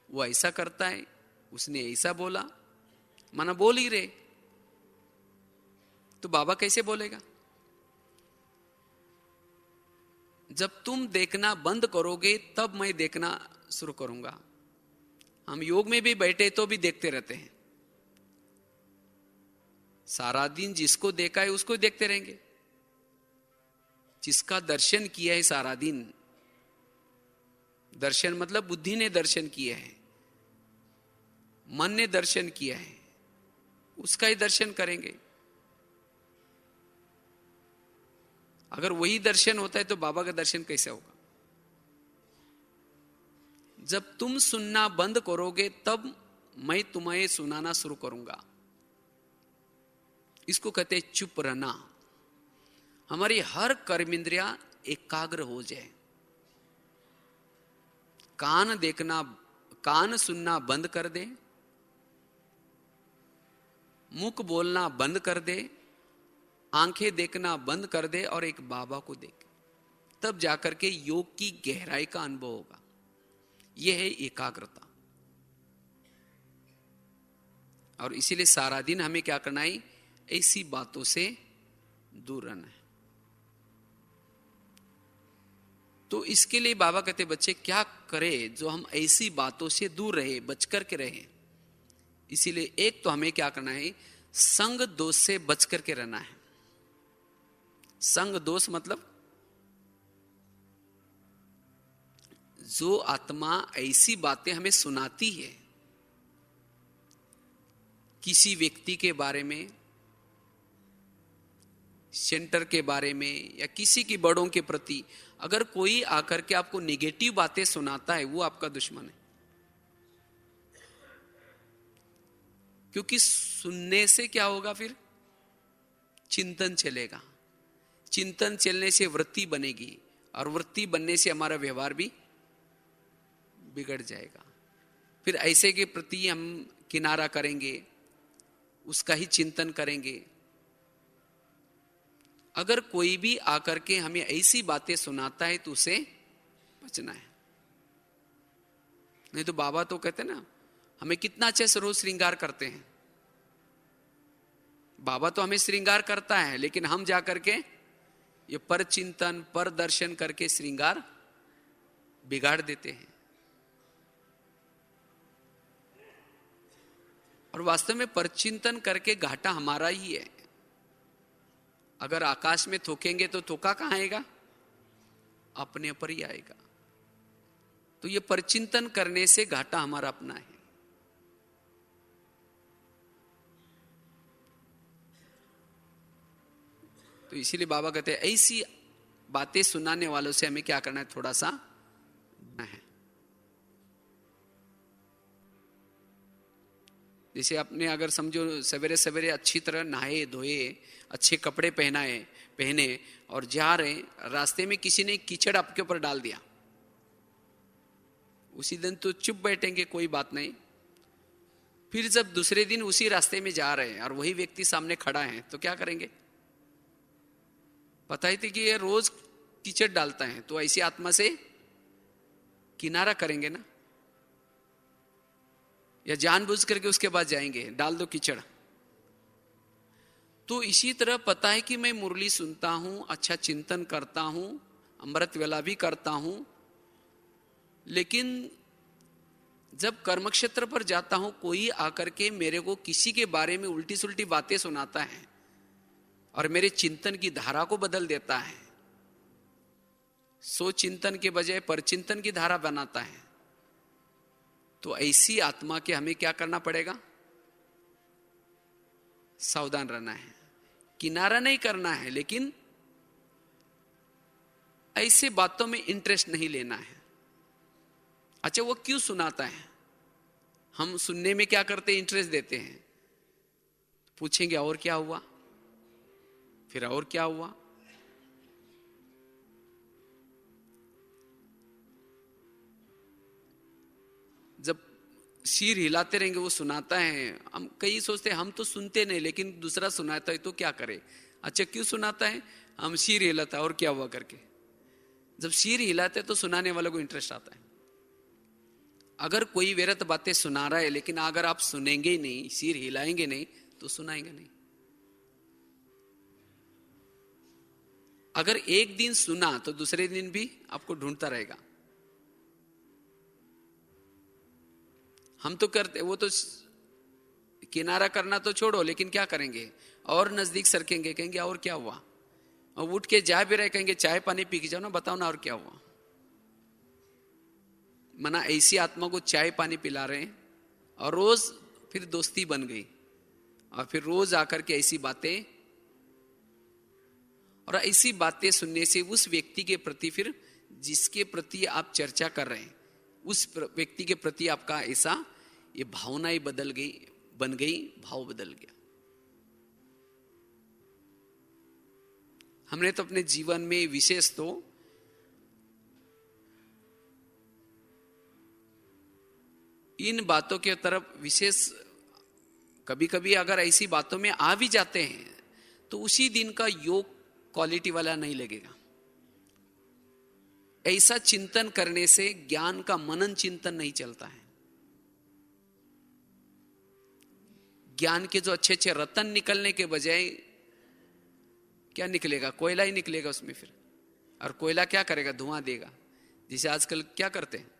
वो ऐसा करता है, उसने ऐसा बोला, माना बोल ही रहे। तो बाबा कैसे बोलेगा? जब तुम देखना बंद करोगे तब मैं देखना शुरू करूंगा। हम योग में भी बैठे तो भी देखते रहते हैं, सारा दिन जिसको देखा है उसको देखते रहेंगे। जिसका दर्शन किया है सारा दिन, दर्शन मतलब बुद्धि ने दर्शन किया है, मन ने दर्शन किया है, उसका ही दर्शन करेंगे। अगर वही दर्शन होता है तो बाबा का दर्शन कैसे होगा? जब तुम सुनना बंद करोगे तब मैं तुम्हें सुनाना शुरू करूंगा। इसको कहते हैं चुप रहना। हमारी हर कर्म इंद्रिया एकाग्र हो जाए। कान देखना, कान सुनना बंद कर दे, मुख बोलना बंद कर दे, आंखें देखना बंद कर दे और एक बाबा को देख, तब जाकर के योग की गहराई का अनुभव होगा। यह है एकाग्रता। और इसीलिए सारा दिन हमें क्या करना है? ऐसी बातों से दूर रहना है। तो इसके लिए बाबा कहते बच्चे क्या करे जो हम ऐसी बातों से दूर रहे, बच करके रहे। इसीलिए एक तो हमें क्या करना है? संग दोष से बच करके रहना है। संग दोष मतलब जो आत्मा ऐसी बातें हमें सुनाती है किसी व्यक्ति के बारे में, सेंटर के बारे में, या किसी की बड़ों के प्रति, अगर कोई आकर के आपको नेगेटिव बातें सुनाता है, वो आपका दुश्मन है। क्योंकि सुनने से क्या होगा? फिर चिंतन चलेगा, चिंतन चलने से वृत्ति बनेगी, और वृत्ति बनने से हमारा व्यवहार भी बिगड़ जाएगा। फिर ऐसे के प्रति हम किनारा करेंगे, उसका ही चिंतन करेंगे। अगर कोई भी आकर के हमें ऐसी बातें सुनाता है तो उसे बचना है। नहीं तो बाबा तो कहते ना, हमें कितना अच्छे से रोज श्रृंगार करते हैं। बाबा तो हमें श्रृंगार करता है, लेकिन हम जाकर के ये पर चिंतन, पर दर्शन करके श्रृंगार बिगाड़ देते हैं। और वास्तव में परचिंतन करके घाटा हमारा ही है। अगर आकाश में थूकेंगे तो थूका कहां आएगा? अपने पर ही आएगा। तो ये परचिंतन करने से घाटा हमारा अपना है। तो इसीलिए बाबा कहते हैं ऐसी बातें सुनाने वालों से हमें क्या करना है? थोड़ा सा है। जैसे आपने अगर समझो सवेरे सवेरे अच्छी तरह नहाए धोए, अच्छे कपड़े पहने और जा रहे, रास्ते में किसी ने कीचड़ आपके ऊपर डाल दिया, उसी दिन तो चुप बैठेंगे, कोई बात नहीं। फिर जब दूसरे दिन उसी रास्ते में जा रहे हैं और वही व्यक्ति सामने खड़ा है तो क्या करेंगे? पता ही थी कि ये रोज कीचड़ डालता है, तो ऐसी आत्मा से किनारा करेंगे ना, या जानबूझ करके उसके बाद जाएंगे डाल दो कीचड़। तो इसी तरह पता है कि मैं मुरली सुनता हूं, अच्छा चिंतन करता हूं, अमृत वेला भी करता हूं, लेकिन जब कर्मक्षेत्र पर जाता हूं कोई आकर के मेरे को किसी के बारे में उल्टी सुल्टी बातें सुनाता है और मेरे चिंतन की धारा को बदल देता है, सो चिंतन के बजाय परचिंतन की धारा बनाता है, तो ऐसी आत्मा के हमें क्या करना पड़ेगा? सावधान रहना है। किनारा नहीं करना है, लेकिन ऐसे बातों में इंटरेस्ट नहीं लेना है। अच्छा, वो क्यों सुनाता है? हम सुनने में क्या करते हैं? इंटरेस्ट देते हैं। पूछेंगे और क्या हुआ, फिर और क्या हुआ। जब सिर हिलाते रहेंगे वो सुनाता है, हम कई सोचते हैं हम तो सुनते नहीं, लेकिन दूसरा सुनाता है तो क्या करे? अच्छा, क्यों सुनाता है? हम सिर हिलाता है और क्या हुआ करके। जब सिर हिलाते तो सुनाने वालों को इंटरेस्ट आता है। अगर कोई व्यर्थ बातें सुना रहा है, लेकिन अगर आप सुनेंगे ही नहीं, सिर हिलाएंगे नहीं, तो सुनाएंगे नहीं। अगर एक दिन सुना तो दूसरे दिन भी आपको ढूंढता रहेगा। हम तो करते, वो तो किनारा करना तो छोड़ो, लेकिन क्या करेंगे और नजदीक सरकेंगे, कहेंगे और क्या हुआ, और उठ के जा भी रहे, कहेंगे चाय पानी पी के जाओ ना, बताओ ना और क्या हुआ। मना ऐसी आत्मा को चाय पानी पिला रहे हैं और रोज फिर दोस्ती बन गई, और फिर रोज आकर के ऐसी बातें, और ऐसी बातें सुनने से उस व्यक्ति के प्रति, फिर जिसके प्रति आप चर्चा कर रहे हैं उस व्यक्ति के प्रति आपका ऐसा ये भावनाएं बदल गई, बन गई, भाव बदल गया। हमने तो अपने जीवन में विशेष तो इन बातों के तरफ विशेष, कभी कभी अगर ऐसी बातों में आ भी जाते हैं तो उसी दिन का योग क्वालिटी वाला नहीं लगेगा। ऐसा चिंतन करने से ज्ञान का मनन चिंतन नहीं चलता है। ज्ञान के जो अच्छे अच्छे रतन निकलने के बजाय क्या निकलेगा, कोयला ही निकलेगा उसमें फिर, और कोयला क्या करेगा, धुआं देगा। जैसे आजकल क्या करते हैं,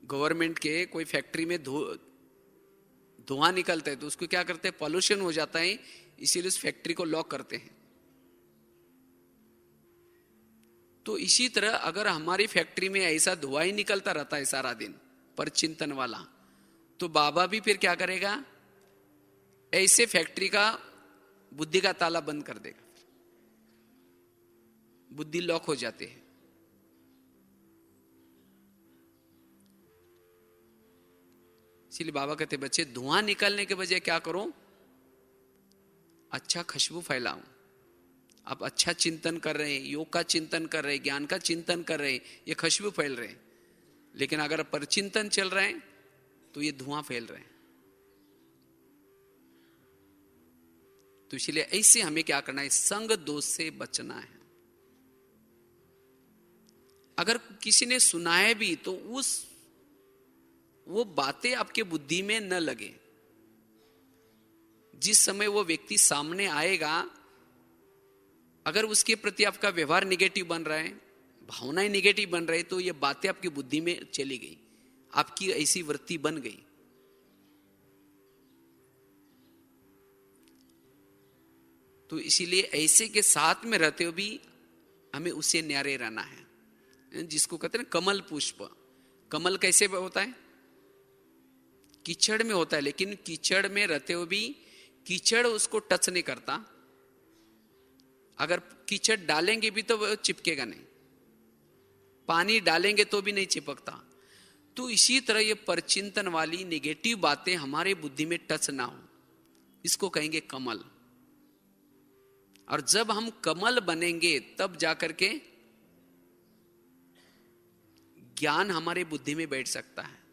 गवर्नमेंट के कोई फैक्ट्री में धुआं निकलता है तो उसको क्या करते हैं, पॉल्यूशन हो जाता है, इसीलिए उस फैक्ट्री को लॉक करते हैं। तो इसी तरह अगर हमारी फैक्ट्री में ऐसा धुआं ही निकलता रहता है सारा दिन पर चिंतन वाला, तो बाबा भी फिर क्या करेगा, ऐसे फैक्ट्री का बुद्धि का ताला बंद कर देगा, बुद्धि लॉक हो जाती है। इसलिए बाबा कहते बच्चे धुआं निकलने के बजाय क्या करो, अच्छा खुशबू फैलाओ। आप अच्छा चिंतन कर रहे हैं, योग का चिंतन कर रहे हैं, ज्ञान का चिंतन कर रहे हैं, ये खुशबू फैल रहे हैं। लेकिन अगर परचिंतन चल रहे हैं तो ये धुआं फैल रहे हैं। तो इसलिए ऐसे हमें क्या करना है, संग दोष से बचना है। अगर किसी ने सुनाए भी तो वो बातें आपके बुद्धि में न लगे। जिस समय वो व्यक्ति सामने आएगा, अगर उसके प्रति आपका व्यवहार निगेटिव बन रहा है, भावनाएं निगेटिव बन रही, तो ये बातें आपकी बुद्धि में चली गई, आपकी ऐसी वृत्ति बन गई। तो इसीलिए ऐसे के साथ में रहते हुए भी हमें उससे न्यारे रहना है। जिसको कहते हैं ना कमल पुष्प, कमल कैसे होता है, कीचड़ में होता है, लेकिन कीचड़ में रहते हुए भी कीचड़ उसको टच नहीं करता। अगर कीचड़ डालेंगे भी तो वो चिपकेगा नहीं, पानी डालेंगे तो भी नहीं चिपकता। तो इसी तरह ये परचिंतन वाली नेगेटिव बातें हमारे बुद्धि में टच ना हो, इसको कहेंगे कमल। और जब हम कमल बनेंगे तब जाकर के ज्ञान हमारे बुद्धि में बैठ सकता है।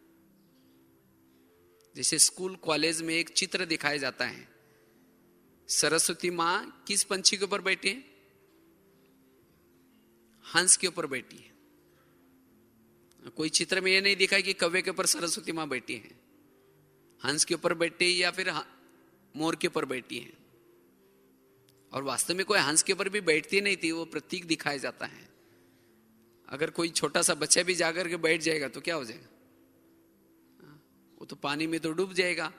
जैसे स्कूल कॉलेज में एक चित्र दिखाया जाता है, सरस्वती मां किस पंछी के ऊपर बैठी है, हंस के ऊपर बैठी है। कोई चित्र में ये नहीं दिखा कि कौवे के ऊपर सरस्वती मां बैठी है, हंस के ऊपर बैठी है या फिर मोर के ऊपर बैठी है। और वास्तव में कोई हंस के ऊपर भी बैठती नहीं थी, वो प्रतीक दिखाया जाता है। अगर कोई छोटा सा बच्चा भी जाकर के बैठ जाएगा तो क्या हो जाएगा, वो तो पानी में तो डूब जाएगा।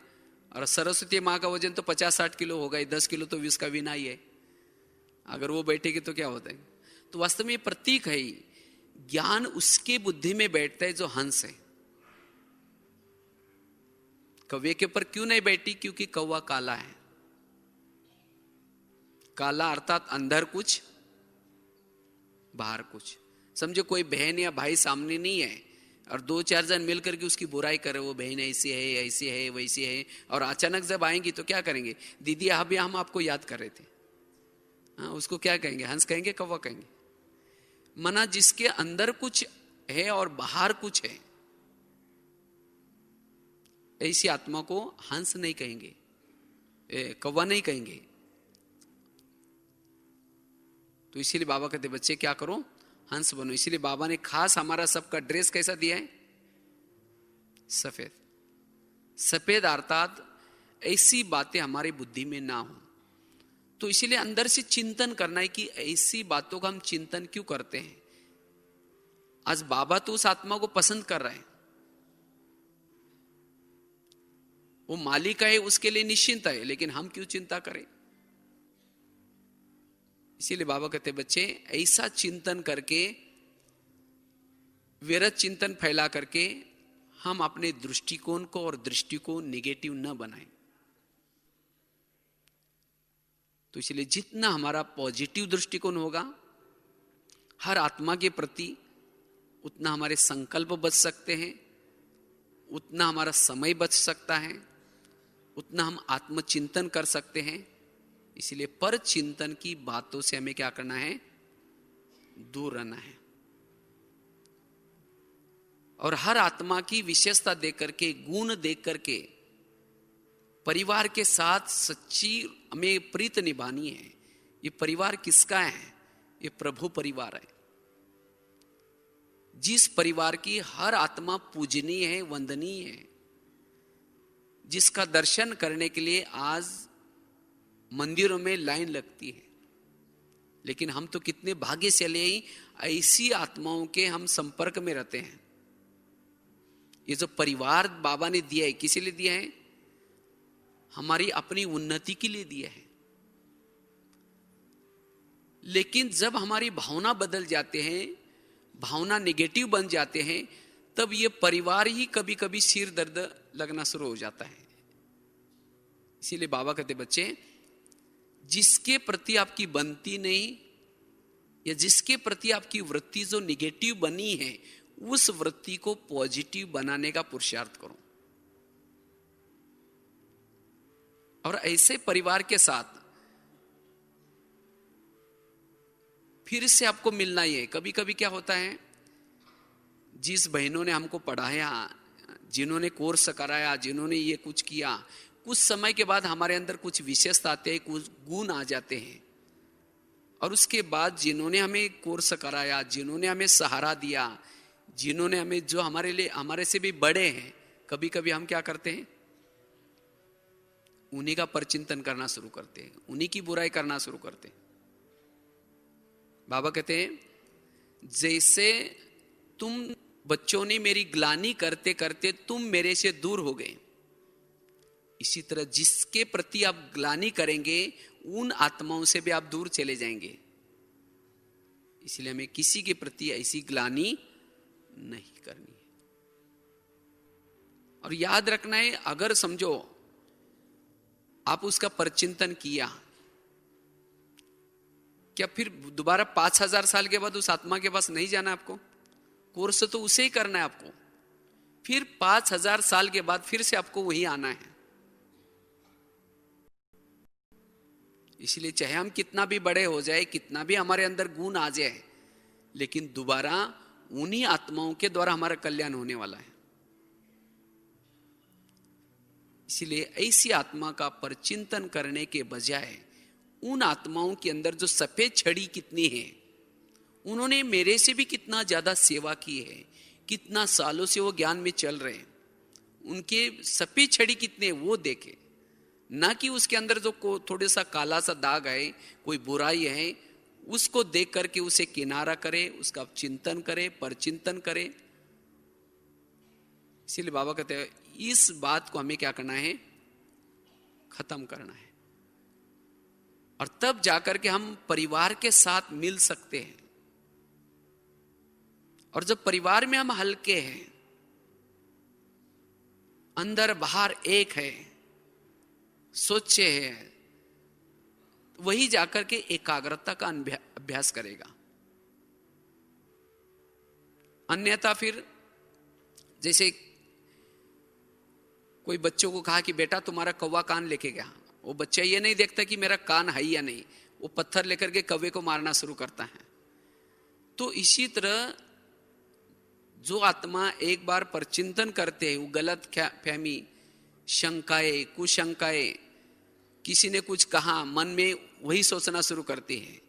और सरस्वती माँ का वजन तो 50-60 किलो होगा, 10 किलो तो उसका भी ना ही है। अगर वो बैठेगी तो क्या होता है। तो वास्तव में ये प्रतीक है, ज्ञान उसके बुद्धि में बैठता है जो हंस है। कौवे के ऊपर क्यों नहीं बैठी, क्योंकि कौवा काला है। काला अर्थात अंदर कुछ बाहर कुछ। समझो कोई बहन या भाई सामने नहीं है और 2-4 जन मिलकर के उसकी बुराई करे, वो बहन ऐसी है वैसी है, और अचानक जब आएंगी तो क्या करेंगे, दीदी अभी हम आपको याद कर रहे थे। हाँ, उसको क्या कहेंगे, हंस कहेंगे, कौवा कहेंगे। मना जिसके अंदर कुछ है और बाहर कुछ है, ऐसी आत्मा को हंस नहीं कहेंगे, कौवा नहीं कहेंगे। तो इसीलिए बाबा कहते बच्चे क्या करो, हंस बनो। इसीलिए बाबा ने खास हमारा सबका ड्रेस कैसा दिया है, सफेद। सफेद अर्थात ऐसी बातें हमारी बुद्धि में ना हो। तो इसीलिए अंदर से चिंतन करना है कि ऐसी बातों का हम चिंतन क्यों करते हैं। आज बाबा तो उस आत्मा को पसंद कर रहे हैं, वो मालिक है, उसके लिए निश्चिंत है, लेकिन हम क्यों चिंता करें। इसीलिए बाबा कहते बच्चे ऐसा चिंतन करके, व्यर्थ चिंतन फैला करके हम अपने दृष्टिकोण को और दृष्टि को निगेटिव न बनाएं। तो इसलिए जितना हमारा पॉजिटिव दृष्टिकोण होगा हर आत्मा के प्रति, उतना हमारे संकल्प बच सकते हैं, उतना हमारा समय बच सकता है, उतना हम आत्मचिंतन कर सकते हैं। इसलिए पर चिंतन की बातों से हमें क्या करना है, दूर रहना है। और हर आत्मा की विशेषता देख करके, गुण देख करके परिवार के साथ सच्ची हमें प्रीत निभानी है। ये परिवार किसका है? ये प्रभु परिवार है। जिस परिवार की हर आत्मा पूजनीय है, वंदनीय है, जिसका दर्शन करने के लिए आज मंदिरों में लाइन लगती है, लेकिन हम तो कितने भाग्यशाली ही ऐसी आत्माओं के हम संपर्क में रहते हैं। ये जो परिवार बाबा ने दिया है, किसी लिए दिया है? हमारी अपनी उन्नति के लिए दिया है। लेकिन जब हमारी भावना बदल जाते हैं, भावना नेगेटिव बन जाते हैं, तब ये परिवार ही कभी कभी सिर दर्द लगना शुरू हो जाता है। इसीलिए बाबा कहते बच्चे, जिसके प्रति आपकी बनती नहीं या जिसके प्रति आपकी वृत्ति जो निगेटिव बनी है, उस वृत्ति को पॉजिटिव बनाने का पुरुषार्थ करो। और ऐसे परिवार के साथ फिर से आपको मिलना ही है। कभी कभी क्या होता है, जिस बहनों ने हमको पढ़ाया, जिन्होंने कोर्स कराया, जिन्होंने ये कुछ किया, कुछ समय के बाद हमारे अंदर कुछ विशेषता आते हैं, कुछ गुण आ जाते हैं। और उसके बाद जिन्होंने हमें कोर्स कराया, जिन्होंने हमें सहारा दिया, जिन्होंने हमें, जो हमारे लिए हमारे से भी बड़े हैं, कभी कभी हम क्या करते हैं, उन्हीं का परचिंतन करना शुरू करते हैं, उन्हीं की बुराई करना शुरू करते हैं। बाबा कहते हैं, जैसे तुम बच्चों ने मेरी ग्लानि करते करते तुम मेरे से दूर हो गए, इसी तरह जिसके प्रति आप ग्लानि करेंगे उन आत्माओं से भी आप दूर चले जाएंगे। इसलिए हमें किसी के प्रति ऐसी ग्लानि नहीं करनी है। और याद रखना है, अगर समझो आप उसका परचिंतन किया, क्या फिर दोबारा 5000 साल के बाद उस आत्मा के पास नहीं जाना आपको? कोर्स तो उसे ही करना है आपको। फिर 5000 साल के बाद फिर से आपको वही आना है। इसलिए चाहे हम कितना भी बड़े हो जाए, कितना भी हमारे अंदर गुण आ जाए, लेकिन दोबारा उन्हीं आत्माओं के द्वारा हमारा कल्याण होने वाला है। इसलिए ऐसी आत्मा का परचिंतन करने के बजाय उन आत्माओं के अंदर जो सफेद छड़ी कितनी है, उन्होंने मेरे से भी कितना ज्यादा सेवा की है, कितना सालों से वो ज्ञान में चल रहे हैं, उनके सफेद छड़ी कितने वो देखे, ना कि उसके अंदर जो थोड़ा सा काला सा दाग है, कोई बुराई है, उसको देख करके उसे किनारा करे, उसका चिंतन करे, परचिंतन करे। इसीलिए बाबा कहते हैं, इस बात को हमें क्या करना है, खत्म करना है। और तब जाकर के हम परिवार के साथ मिल सकते हैं। और जब परिवार में हम हल्के हैं, अंदर बाहर एक है, सोचे है, वही जाकर के एकाग्रता का अभ्यास करेगा। अन्यथा फिर जैसे कोई बच्चों को कहा कि बेटा तुम्हारा कौवा कान लेके गया, वो बच्चा ये नहीं देखता कि मेरा कान है या नहीं, वो पत्थर लेकर के कौवे को मारना शुरू करता है। तो इसी तरह जो आत्मा एक बार परचिंतन करते हैं, वो गलत फहमी, शंकाएं, कुशंकाएं, किसी ने कुछ कहा, मन में वही सोचना शुरू करती है,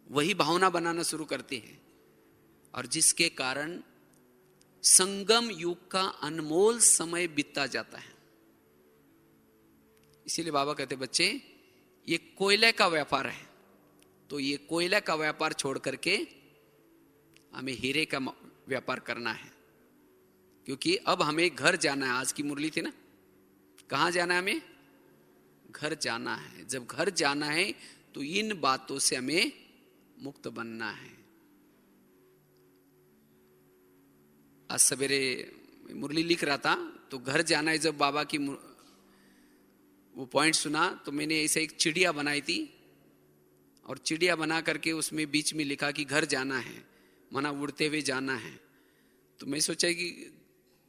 वही भावना बनाना शुरू करती है, और जिसके कारण संगम युग का अनमोल समय बीतता जाता है। इसीलिए बाबा कहते बच्चे, ये कोयले का व्यापार है, तो ये कोयले का व्यापार छोड़ करके हमें हीरे का व्यापार करना है, क्योंकि अब हमें घर जाना है। आज की मुरली थी ना, कहाँ जाना है? हमें घर जाना है। जब घर जाना है तो इन बातों से हमें मुक्त बनना है। आज सवेरे मुरली लिख रहा था तो घर जाना है, जब बाबा की वो पॉइंट सुना तो मैंने ऐसे एक चिड़िया बनाई थी, और चिड़िया बना करके उसमें बीच में लिखा कि घर जाना है, माना उड़ते हुए जाना है। तो मैं सोचा कि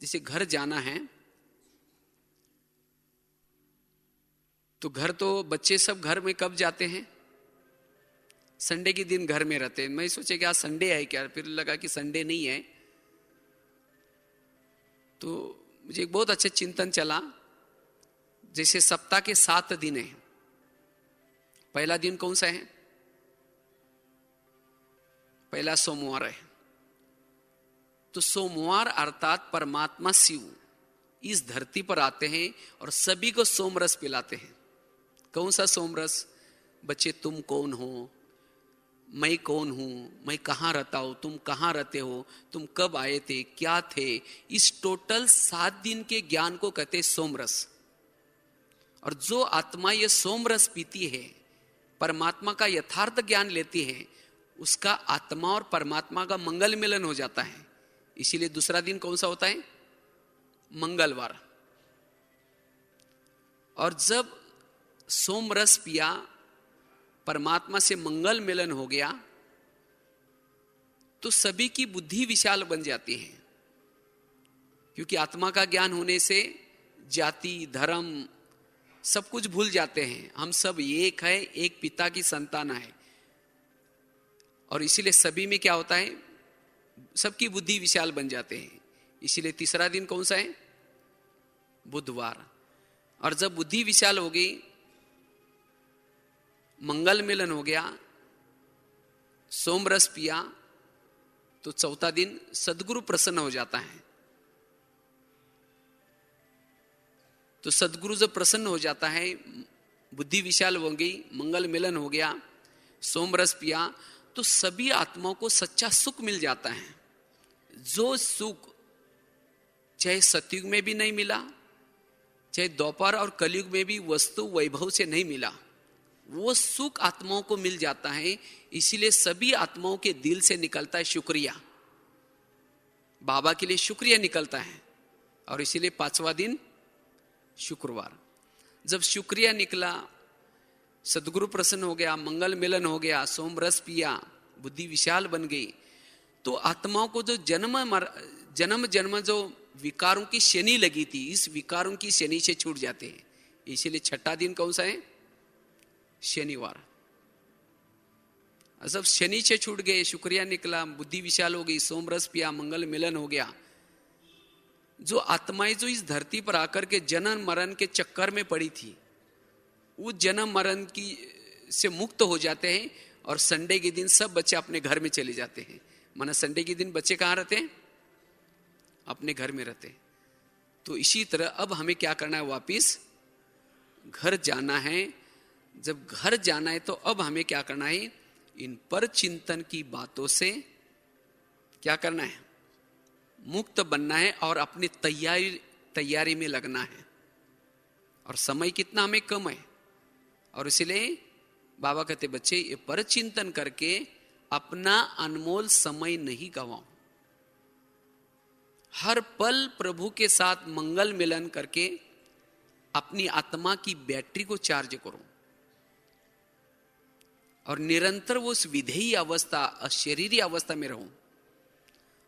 जैसे घर जाना है तो घर तो बच्चे सब घर में कब जाते हैं? संडे के दिन घर में रहते हैं। मैं सोचा कि आज संडे है क्या, फिर लगा कि संडे नहीं है। तो मुझे एक बहुत अच्छा चिंतन चला, जैसे सप्ताह के 7 दिन है, पहला दिन कौन सा है? पहला सोमवार है। तो सोमवार अर्थात परमात्मा शिव इस धरती पर आते हैं और सभी को सोमरस पिलाते हैं। कौन सा सोमरस? बच्चे तुम कौन हो, मैं कौन हूं, मैं कहाँ रहता हूं, तुम कहाँ रहते हो, तुम कब आए थे, क्या थे, इस टोटल 7 दिन के ज्ञान को कहते हैं सोमरस। और जो आत्मा ये सोमरस पीती है, परमात्मा का यथार्थ ज्ञान लेती है, उसका आत्मा और परमात्मा का मंगल मिलन हो जाता है। इसीलिए दूसरा दिन कौन सा होता है? मंगलवार। और जब सोमरस पिया, परमात्मा से मंगल मिलन हो गया, तो सभी की बुद्धि विशाल बन जाती है, क्योंकि आत्मा का ज्ञान होने से जाति धर्म सब कुछ भूल जाते हैं। हम सब एक है, एक पिता की संतान है। और इसीलिए सभी में क्या होता है? सबकी बुद्धि विशाल बन जाते हैं। इसीलिए तीसरा दिन कौन सा है? बुधवार। और जब बुद्धि विशाल हो गई, मंगल मिलन हो गया, सोमरस पिया, तो चौथा दिन सदगुरु प्रसन्न हो जाता है। तो सदगुरु जब प्रसन्न हो जाता है, बुद्धि विशाल हो गई, मंगल मिलन हो गया, सोमरस पिया, तो सभी आत्माओं को सच्चा सुख मिल जाता है। जो सुख चाहे सतयुग में भी नहीं मिला, चाहे द्वापर और कलयुग में भी वस्तु वैभव से नहीं मिला, वो सुख आत्माओं को मिल जाता है। इसीलिए सभी आत्माओं के दिल से निकलता है शुक्रिया, बाबा के लिए शुक्रिया निकलता है। और इसीलिए 5वां दिन शुक्रवार। जब शुक्रिया निकला, सदगुरु प्रसन्न हो गया, मंगल मिलन हो गया, सोमरस पिया, बुद्धि विशाल बन गई, तो आत्माओं को जो जन्म जन्म जो विकारों की शनि लगी थी, इस विकारों की शनि से छूट जाते हैं। इसीलिए 6ठा दिन कौन सा है? शनिवार। जब शनि से छूट गए, शुक्रिया निकला, बुद्धि विशाल हो गई, सोमरस पिया, मंगल मिलन हो गया, जो आत्माएं जो इस धरती पर आकर के जन्म मरण के चक्कर में पड़ी थी, वो जन्म मरण की से मुक्त हो जाते हैं। और संडे के दिन सब बच्चे अपने घर में चले जाते हैं। माना संडे के दिन बच्चे कहाँ रहते हैं? अपने घर में रहते हैं। तो इसी तरह अब हमें क्या करना है? वापिस घर जाना है। जब घर जाना है तो अब हमें क्या करना है? इन पर चिंतन की बातों से क्या करना है? मुक्त बनना है और अपनी तैयारी में लगना है। और समय कितना हमें कम है, और इसलिए बाबा कहते बच्चे ये पर चिंतन करके अपना अनमोल समय नहीं गवाओ। हर पल प्रभु के साथ मंगल मिलन करके अपनी आत्मा की बैटरी को चार्ज करो, और निरंतर वो उस विधेयी अवस्था, अशरीरी अवस्था में रहो।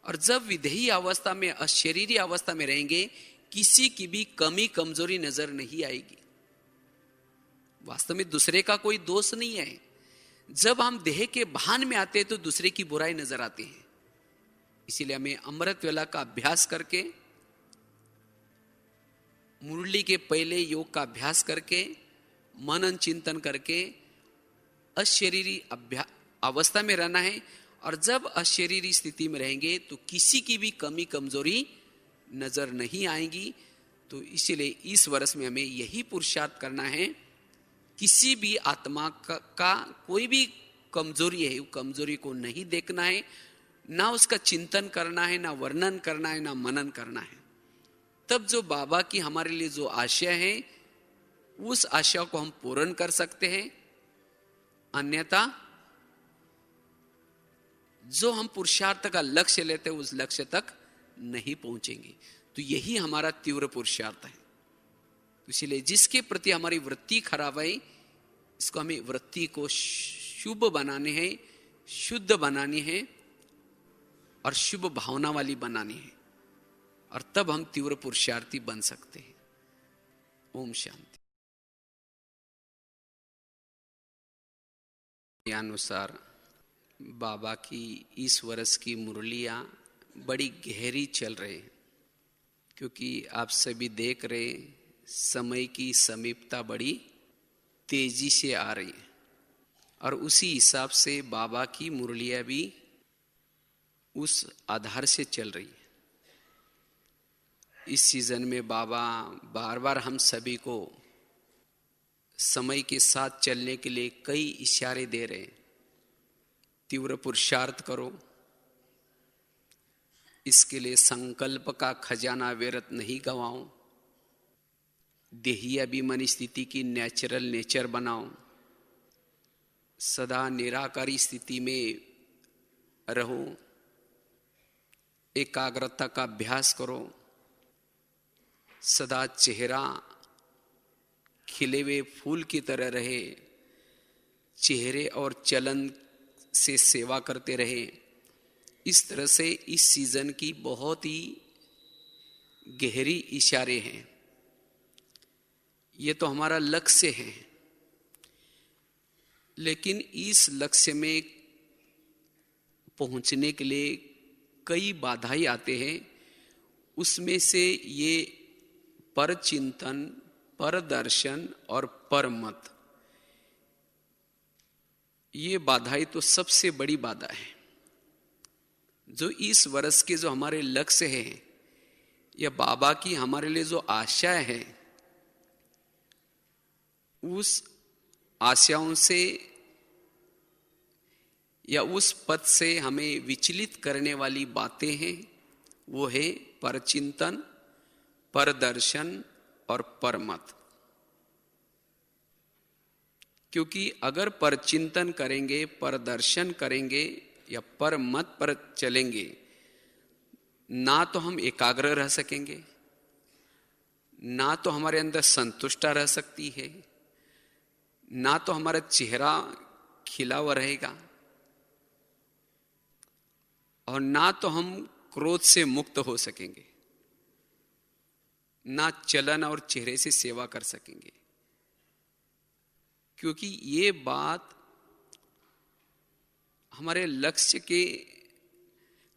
और जब विधेयी अवस्था में, अशरीरी अवस्था में रहेंगे, किसी की भी कमी कमजोरी नजर नहीं आएगी। वास्तव में दूसरे का कोई दोष नहीं है। जब हम देह के भान में आते हैं तो दूसरे की बुराई नजर आती है। इसीलिए हमें अमृत वेला का अभ्यास करके, मुरली के पहले योग का अभ्यास करके, मनन चिंतन करके अशरीरी अवस्था में रहना है। और जब अशरीरी स्थिति में रहेंगे तो किसी की भी कमी कमजोरी नजर नहीं आएगी। तो इसीलिए इस वर्ष में हमें यही पुरुषार्थ करना है किसी भी आत्मा का कोई भी कमजोरी है, वो कमजोरी को नहीं देखना है, ना उसका चिंतन करना है, ना वर्णन करना है, ना मनन करना है। तब जो बाबा की हमारे लिए जो आशय है, उस आशय को हम पूर्ण कर सकते हैं। अन्यथा जो हम पुरुषार्थ का लक्ष्य लेते हैं, उस लक्ष्य तक नहीं पहुंचेंगे। तो यही हमारा तीव्र पुरुषार्थ है। इसलिए जिसके प्रति हमारी वृत्ति खराब है, इसको हमें वृत्ति को शुभ बनानी है, शुद्ध बनानी है और शुभ भावना वाली बनानी है, और तब हम तीव्र पुरुषार्थी बन सकते हैं। ओम शांति। अनुसार बाबा की इस वर्ष की मुरलियां बड़ी गहरी चल रही हैं, क्योंकि आप सभी देख रहे समय की समीपता बड़ी तेजी से आ रही है, और उसी हिसाब से बाबा की मुरलियां भी उस आधार से चल रही है। इस सीजन में बाबा बार बार हम सभी को समय के साथ चलने के लिए कई इशारे दे रहे हैं। तीव्र पुरुषार्थ करो, इसके लिए संकल्प का खजाना व्यर्थ नहीं गवाओ, देही अभिमानी स्थिति की नेचुरल नेचर बनाओ, सदा निराकारी स्थिति में रहो, एकाग्रता का अभ्यास करो, सदा चेहरा खिले हुए फूल की तरह रहे, चेहरे और चलन से सेवा करते रहे। इस तरह से इस सीजन की बहुत ही गहरी इशारे हैं। ये तो हमारा लक्ष्य है, लेकिन इस लक्ष्य में पहुंचने के लिए कई बाधाएं आते हैं। उसमें से ये पर चिंतन, पर दर्शन और पर मत, ये बाधाएं तो सबसे बड़ी बाधा है। जो इस वर्ष के जो हमारे लक्ष्य हैं, या बाबा की हमारे लिए जो आशा है, उस आशाओं से या उस पथ से हमें विचलित करने वाली बातें हैं। वो है परचिंतन, परदर्शन और परमत। क्योंकि अगर परचिंतन करेंगे, परदर्शन करेंगे या परमत पर चलेंगे, ना तो हम एकाग्र रह सकेंगे, ना तो हमारे अंदर संतुष्टता रह सकती है, ना तो हमारा चेहरा खिला हुआ रहेगा, और ना तो हम क्रोध से मुक्त हो सकेंगे, ना चलन और चेहरे से सेवा कर सकेंगे। क्योंकि ये बात हमारे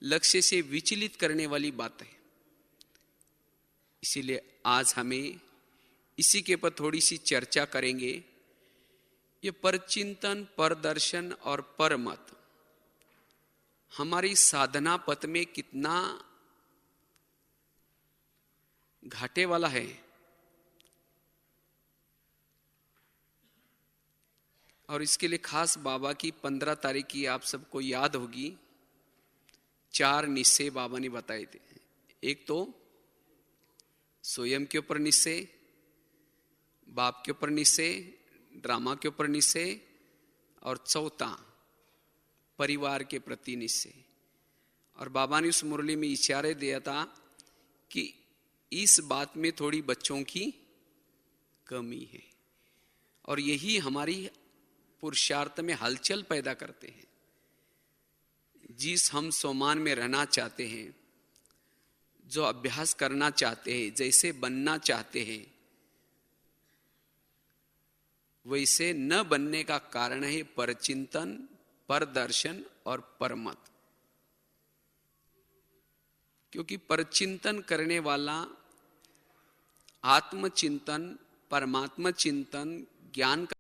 लक्ष्य से विचलित करने वाली बात है। इसीलिए आज हमें इसी के ऊपर थोड़ी सी चर्चा करेंगे। ये परचिंतन, परदर्शन और परमत हमारी साधना पथ में कितना घाटे वाला है, और इसके लिए खास बाबा की 15 तारीख की आप सबको याद होगी, 4 निश्चय बाबा ने बताए थे। एक तो स्वयं के ऊपर निश्चय, बाप के ऊपर निश्चय, ड्रामा के ऊपर निश्चय, और चौथा परिवार के प्रति निश्चय। और बाबा ने उस मुरली में इशारे दिया था कि इस बात में थोड़ी बच्चों की कमी है, और यही हमारी पुरुषार्थ में हलचल पैदा करते हैं। जिस हम सोमान में रहना चाहते हैं, जो अभ्यास करना चाहते हैं, जैसे बनना चाहते हैं, वैसे न बनने का कारण है परचिंतन, परदर्शन और परमत। क्योंकि परचिंतन करने वाला आत्मचिंतन, परमात्मा चिंतन, ज्ञान का